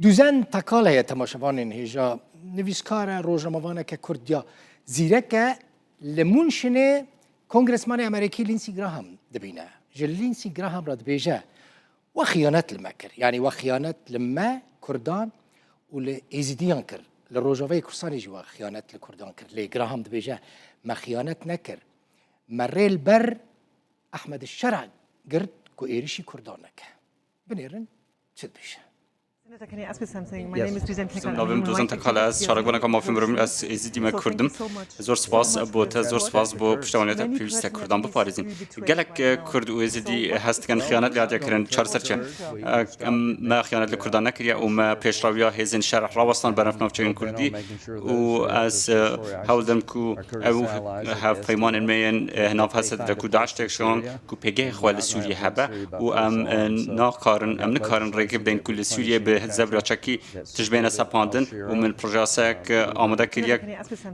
دوزن تکاله تماشاوان هیجا نویسکار روزنامه‌وانه که کردیا زیرکه لمونشنه کنگرسمان امریکی لینسی گراهام دبینه جل لینسی گراهام را دبیجه و خیانت لما کر یعنی و خیانت لما کردان و لازیدیان کر لروجاوی کردستانی جوا خیانت لکردان کر لی گراهام دبیجه ما خیانت نکر مریل بر احمد الشرع گرد کو ایریشی کردانک بنیرن چه بشه Can I ask you something? My name is Duzen Tekal. نویم دوزن تکاله از شارگوان که مافیم روم از ازیدی ما کردم زور سپاس بوده زور سپاس بو پشتوانیت پیوسته کردن بپارزیم گلک کرد و ازیدی هست کن خیانت لیادیا کردن چهار سرچه ما خیانت لکردان نکریا و ما پیشرویا هزین شرح راوستان برف نوچین کردی و از هولدم کو او هف پیمان المین هناف هست دکو داشته شون کو پیگه خوال سوریه هبه و نکارن رقیب دین کل سوریه به زبر چکی تجبین سپاندن و من پروژه که آماده کردیم